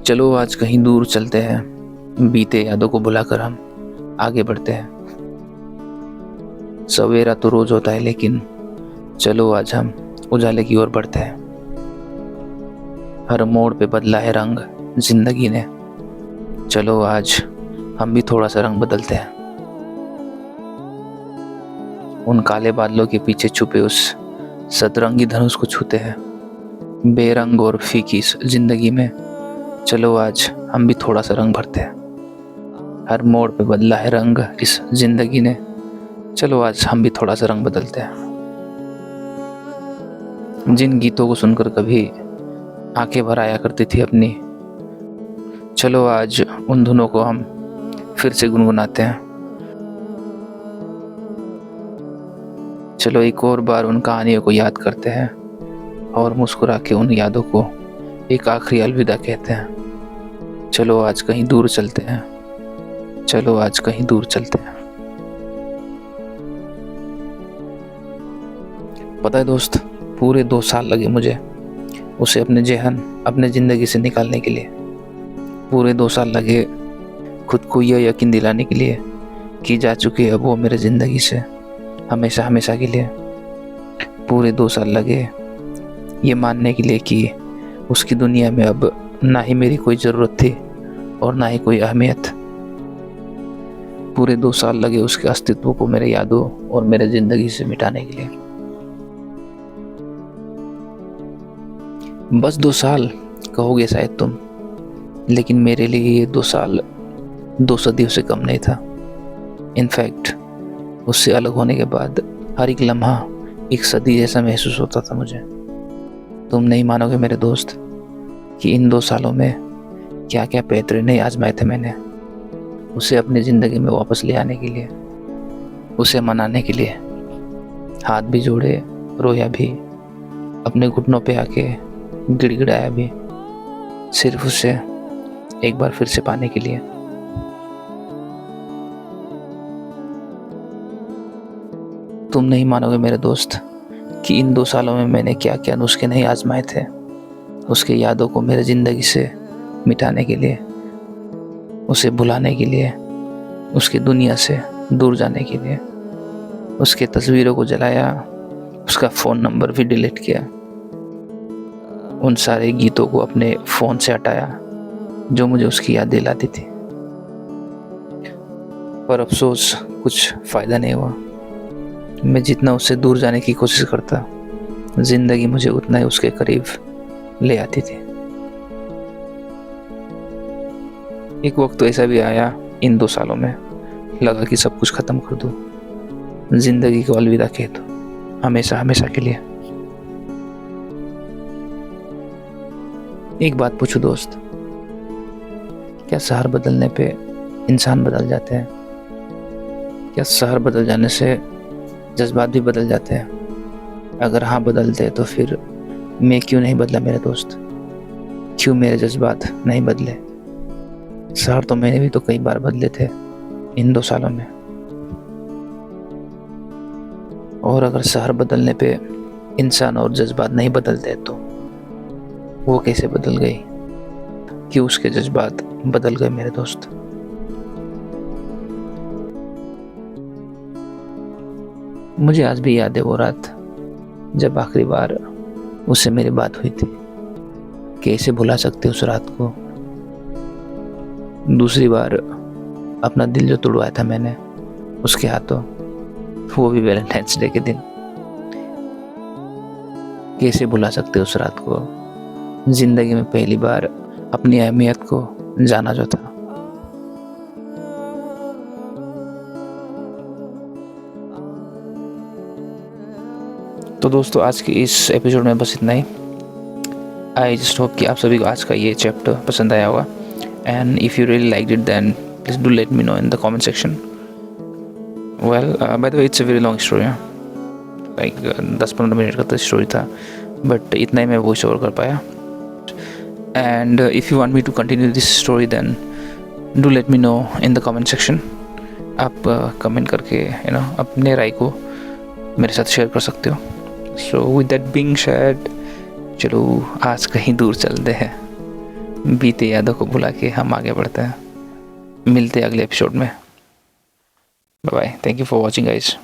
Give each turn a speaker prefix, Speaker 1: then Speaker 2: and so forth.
Speaker 1: चलो आज कहीं दूर चलते हैं, बीते यादों को भुलाकर हम आगे बढ़ते हैं। सवेरा तो रोज होता है, लेकिन चलो आज हम उजाले की ओर बढ़ते हैं। हर मोड़ पे बदला है रंग जिंदगी ने, चलो आज हम भी थोड़ा सा रंग बदलते हैं। उन काले बादलों के पीछे छुपे उस सतरंगी धनुष को छूते हैं। बेरंग और फीकी इस जिंदगी में, चलो आज हम भी थोड़ा सा रंग भरते हैं। हर मोड़ पे बदला है रंग इस जिंदगी ने, चलो आज हम भी थोड़ा सा रंग बदलते हैं। जिन गीतों को सुनकर कभी आंखें भर आया करती थी अपनी, चलो आज उन धुनों को हम फिर से गुनगुनाते हैं। चलो एक और बार उन कहानियों को याद करते हैं और मुस्कुरा के उन यादों को एक आखिरी अलविदा कहते हैं। चलो आज कहीं दूर चलते हैं, चलो आज कहीं दूर चलते हैं। पता है दोस्त, पूरे 2 साल लगे मुझे उसे अपने जेहन अपने ज़िंदगी से निकालने के लिए। पूरे 2 साल लगे खुद को यह यकीन दिलाने के लिए कि जा चुकी है अब वो मेरे ज़िंदगी से हमेशा हमेशा के लिए। पूरे 2 साल लगे ये मानने के लिए कि उसकी दुनिया में अब ना ही मेरी कोई ज़रूरत थी और ना ही कोई अहमियत। पूरे 2 साल लगे उसके अस्तित्व को मेरे यादों और मेरे ज़िंदगी से मिटाने के लिए। बस 2 साल कहोगे शायद तुम, लेकिन मेरे लिए ये 2 साल 2 सदियों से कम नहीं था। इनफैक्ट उससे अलग होने के बाद हर एक लम्हा एक सदी जैसा महसूस होता था मुझे। तुम नहीं मानोगे मेरे दोस्त कि इन 2 सालों में क्या क्या पैतरे नहीं आजमाए थे मैंने उसे अपनी ज़िंदगी में वापस ले आने के लिए, उसे मनाने के लिए। हाथ भी जोड़े, रोया भी, अपने घुटनों पे आके गिड़गिड़ाया भी, सिर्फ उसे एक बार फिर से पाने के लिए। तुम नहीं मानोगे मेरे दोस्त कि इन 2 सालों में मैंने क्या क्या नुस्खे नहीं आजमाए थे उसके यादों को मेरे ज़िंदगी से मिटाने के लिए, उसे भुलाने के लिए, उसकी दुनिया से दूर जाने के लिए। उसके तस्वीरों को जलाया, उसका फ़ोन नंबर भी डिलीट किया, उन सारे गीतों को अपने फ़ोन से हटाया जो मुझे उसकी याद दिलाती थी। पर अफसोस कुछ फ़ायदा नहीं हुआ। मैं जितना उससे दूर जाने की कोशिश करता, ज़िंदगी मुझे उतना ही उसके करीब ले आती थी। एक वक्त तो ऐसा भी आया इन 2 सालों में, लगा कि सब कुछ ख़त्म कर दूँ, ज़िंदगी को अलविदा कह दूँ हमेशा हमेशा के लिए। एक बात पूछूं दोस्त, क्या शहर बदलने पे इंसान बदल जाते हैं? क्या शहर बदल जाने से जज्बात भी बदल जाते हैं? अगर हाँ बदलते तो फिर मैं क्यों नहीं बदला मेरे दोस्त? क्यों मेरे जज्बात नहीं बदले? शहर तो मैंने भी तो कई बार बदले थे इन 2 सालों में। और अगर शहर बदलने पे इंसान और जज्बात नहीं बदलते तो वो कैसे बदल गई? कि उसके जज्बात बदल गए मेरे दोस्त। मुझे आज भी याद है वो रात जब आखिरी बार उससे मेरी बात हुई थी। कैसे भुला सकते उस रात को? दूसरी बार अपना दिल जो तोड़वाया था मैंने उसके हाथों, वो भी वैलेंटाइंस डे के दिन। कैसे भुला सकते उस रात को? जिंदगी में पहली बार अपनी अहमियत को जाना जो था। तो दोस्तों आज के इस एपिसोड में बस इतना ही। आई जस्ट होप कि आप सभी को आज का ये चैप्टर पसंद आया होगा। And if you really like it then please do let me know in the comment section. Well by the way it's a very long story, like 10-15 minute का तो स्टोरी था, बट इतना ही मैं वॉइस ओवर कर पाया। And if you want me to continue this story then do let me know in the comment section. आप comment करके अपने राय को मेरे साथ शेयर कर सकते हो। So with that being said, चलो आज कहीं दूर चलते हैं। बीते यादों को भुला के हम आगे बढ़ते हैं। मिलते हैं अगले एपिसोड में। Bye bye. Thank you for watching guys.